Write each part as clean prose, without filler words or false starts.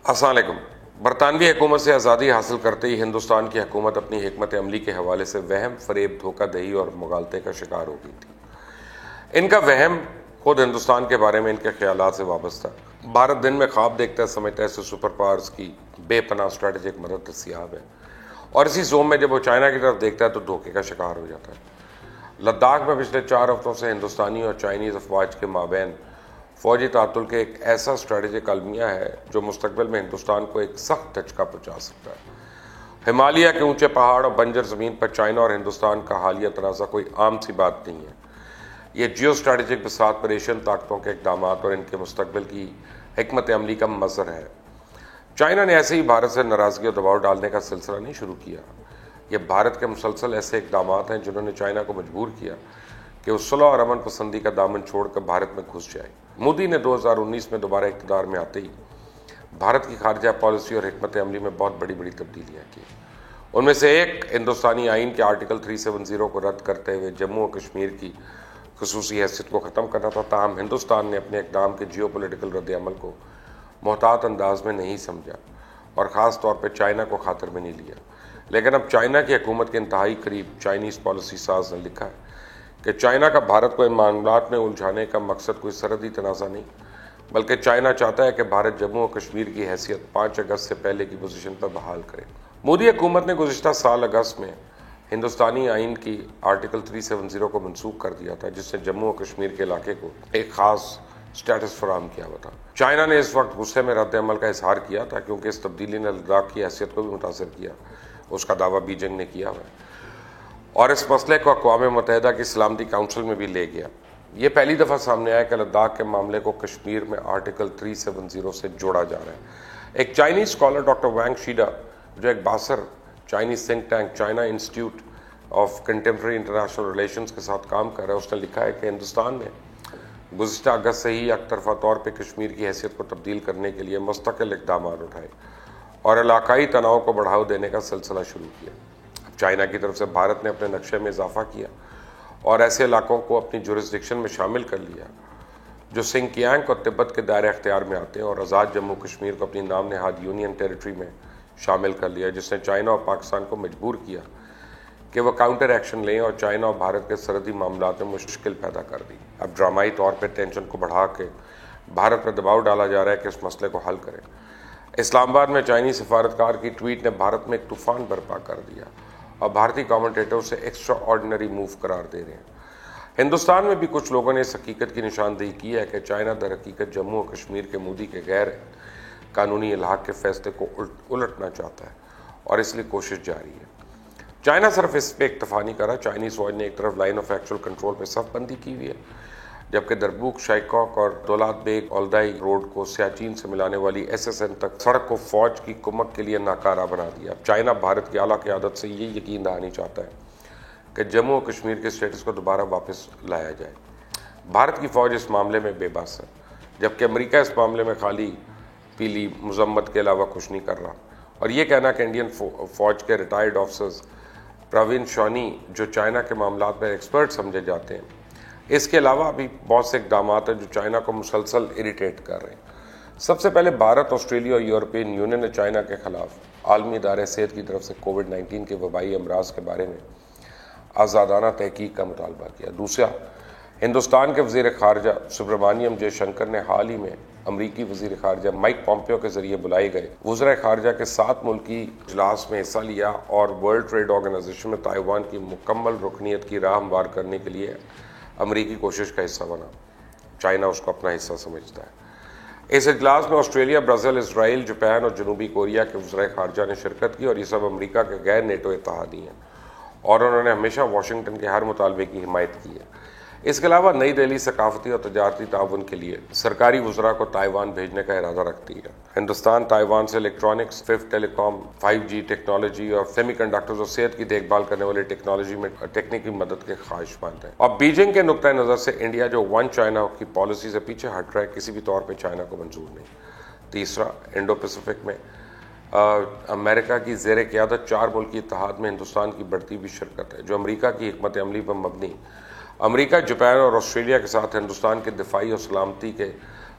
السلام علیکم۔ برطانوی حکومت سے آزادی حاصل کرتے ہی ہندوستان کی حکومت اپنی حکمت عملی کے حوالے سے وہم، فریب، دھوکہ دہی اور مغالطے کا شکار ہو گئی تھی۔ ان کا وہم خود ہندوستان کے بارے میں ان کے خیالات سے وابستہ۔ بھارت دن میں خواب دیکھتا ہے، سمجھتا ہے اس سے سپر پاورز کی بے پناہ اسٹریٹجک مدد دستیاب ہے، اور اسی زوم میں جب وہ چائنا کی طرف دیکھتا ہے تو دھوکے کا شکار ہو جاتا ہے۔ لداخ میں پچھلے 4 ہفتوں سے ہندوستانی اور چائنیز افواج کے مابین فوجی تعطل کے ایک ایسا اسٹریٹجک المیہ ہے جو مستقبل میں ہندوستان کو ایک سخت دھچکا پہنچا سکتا ہے۔ ہمالیہ کے اونچے پہاڑ اور بنجر زمین پر چائنا اور ہندوستان کا حالیہ تنازع کوئی عام سی بات نہیں ہے۔ یہ جیو اسٹریٹجک بساط پر ایشین طاقتوں کے اقدامات اور ان کے مستقبل کی حکمت عملی کا مظہر ہے۔ چائنا نے ایسے ہی بھارت سے ناراضگی اور دباؤ ڈالنے کا سلسلہ نہیں شروع کیا۔ یہ بھارت کے مسلسل ایسے اقدامات ہیں جنہوں نے چائنا کو مجبور کیا کہ وہ صلح اور امن پسندی کا دامن چھوڑ کر بھارت میں گھس جائے۔ مودی نے 2019 میں دوبارہ اقتدار میں آتے ہی بھارت کی خارجہ پالیسی اور حکمت عملی میں بہت بڑی تبدیلیاں کی۔ ان میں سے ایک ہندوستانی آئین کے آرٹیکل 370 کو رد کرتے ہوئے جموں و کشمیر کی خصوصی حیثیت کو ختم کرنا تھا۔ تاہم ہندوستان نے اپنے اقدام کے جیو پولیٹیکل رد عمل کو محتاط انداز میں نہیں سمجھا اور خاص طور پہ چائنا کو خاطر میں نہیں لیا۔ لیکن اب چائنا کی حکومت کے انتہائی قریب چائنیز پالیسی ساز نے لکھا ہے کہ چائنا کا بھارت کو ان معاملات میں الجھانے کا مقصد کوئی سرحدی تنازع نہیں، بلکہ چائنا چاہتا ہے کہ بھارت جموں و کشمیر کی حیثیت 5 اگست سے پہلے کی پوزیشن پر بحال کرے۔ مودی حکومت نے گزشتہ سال اگست میں ہندوستانی آئین کی آرٹیکل 370 کو منسوخ کر دیا تھا، جس نے جموں و کشمیر کے علاقے کو ایک خاص سٹیٹس فراہم کیا ہوا تھا۔ چائنا نے اس وقت غصے میں رد عمل کا اظہار کیا تھا کیونکہ اس تبدیلی نے لداخ کی حیثیت کو بھی متاثر کیا۔ اس کا دعویٰ بیجنگ نے کیا ہوا ہے اور اس مسئلے کو اقوام متحدہ کی سلامتی کونسل میں بھی لے گیا۔ یہ پہلی دفعہ سامنے آیا کہ لداخ کے معاملے کو کشمیر میں آرٹیکل 370 سے جوڑا جا رہا ہے۔ ایک Chinese scholar doctor Wang Shida, جو ایک باثر Chinese think tank China Institute of Contemporary International Relations کے ساتھ کام کر رہا ہے، اس نے لکھا ہے کہ ہندوستان نے گزشتہ اگست سے ہی یک طرفہ طور پہ کشمیر کی حیثیت کو تبدیل کرنے کے لیے مستقل اقدامات اٹھائے اور علاقائی تناؤ کو بڑھاوا دینے کا سلسلہ شروع کیا۔ چائنا کی طرف سے بھارت نے اپنے نقشے میں اضافہ کیا اور ایسے علاقوں کو اپنی جورسڈکشن میں شامل کر لیا جو سنکیانگ اور تبت کے دائرہ اختیار میں آتے ہیں، اور آزاد جموں کشمیر کو اپنی نام نہاد یونین ٹیریٹری میں شامل کر لیا، جس نے چائنا اور پاکستان کو مجبور کیا کہ وہ کاؤنٹر ایکشن لیں اور چائنا اور بھارت کے سرحدی معاملات میں مشکل پیدا کر دی۔ اب ڈرامائی طور پہ ٹینشن کو بڑھا کے بھارت پر دباؤ ڈالا جا رہا ہے کہ اس مسئلے کو حل کرے۔ اسلام آباد میں چائنیز سفارتکار کی ٹویٹ نے بھارت میں ایک طوفان برپا کر دیا اور بھارتی کامنٹیٹر اسے ایکسٹرا آرڈنری موو قرار دے رہے ہیں۔ ہندوستان میں بھی کچھ لوگوں نے اس حقیقت کی نشاندہی کی ہے کہ چائنا در حقیقت جموں و کشمیر کے مودی کے غیر قانونی الحاق کے فیصلے کو الٹنا چاہتا ہے اور اس لیے کوشش جاری ہے۔ چائنا صرف اس پہ اکتفا نہیں کر رہا۔ چائنیز فوج نے ایک طرف لائن آف ایکچوئل کنٹرول پہ صف بندی کی ہوئی ہے، جبکہ دربوک، شائکوک اور دولات بیگ اولدائی روڈ کو سیاچین سے ملانے والی ایس ایس این تک سڑک کو فوج کی کمک کے لیے ناکارہ بنا دیا۔ اب چائنا بھارت کی اعلیٰ قیادت سے یہ یقین دہانی چاہتا ہے کہ جموں و کشمیر کے اسٹیٹس کو دوبارہ واپس لایا جائے۔ بھارت کی فوج اس معاملے میں بے بس ہے، جبکہ امریکہ اس معاملے میں خالی پیلی مذمت کے علاوہ کچھ نہیں کر رہا، اور یہ کہنا کہ انڈین فوج کے ریٹائرڈ آفیسرز پروین شونی، جو چائنا کے معاملات میں ایکسپرٹ سمجھے جاتے ہیں، اس کے علاوہ بھی بہت سے اقدامات ہیں جو چائنا کو مسلسل اریٹیٹ کر رہے ہیں۔ سب سے پہلے بھارت، آسٹریلیا اور یورپین یونین نے چائنا کے خلاف عالمی ادارہ صحت کی طرف سے کووڈ-19 کے وبائی امراض کے بارے میں آزادانہ تحقیق کا مطالبہ کیا۔ دوسرا، ہندوستان کے وزیر خارجہ سبرامانیم جے شنکر نے حال ہی میں امریکی وزیر خارجہ مائک پومپیو کے ذریعے بلائے گئے وزرائے خارجہ کے 7 ملکی اجلاس میں حصہ لیا اور ورلڈ ٹریڈ آرگنائزیشن میں تائیوان کی مکمل رکنیت کی راہ ہموار کرنے کے لیے امریکی کوشش کا حصہ بنا۔ چائنا اس کو اپنا حصہ سمجھتا ہے۔ اس اجلاس میں آسٹریلیا، برازیل، اسرائیل، جاپان اور جنوبی کوریا کے وزرائے خارجہ نے شرکت کی، اور یہ سب امریکہ کے غیر نیٹو اتحادی ہیں اور انہوں نے ہمیشہ واشنگٹن کے ہر مطالبے کی حمایت کی ہے۔ اس کے علاوہ نئی دہلی ثقافتی اور تجارتی تعاون کے لیے سرکاری وزراء کو تائیوان بھیجنے کا ارادہ رکھتی ہے۔ ہندوستان تائیوان سے الیکٹرانکس، 5 ٹیلی کام، 5G ٹیکنالوجی اور سیمی کنڈکٹرز اور صحت کی دیکھ بھال کرنے والی ٹیکنالوجی میں تکنیکی مدد کے خواہشمند ہیں۔ اور بیجنگ کے نقطۂ نظر سے انڈیا، جو ون چائنا کی پالیسی سے پیچھے ہٹ رہا ہے، کسی بھی طور پہ چائنا کو منظور نہیں۔ تیسرا، انڈو پیسیفک میں امریکہ کی زیر قیادت 4 ملکی اتحاد میں ہندوستان کی بڑھتی ہوئی شرکت ہے، جو امریکہ کی حکمت عملی پر مبنی امریکہ، جاپان اور آسٹریلیا کے ساتھ ہندوستان کے دفاعی اور سلامتی کے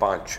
5,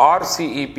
RCEP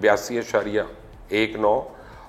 $82.19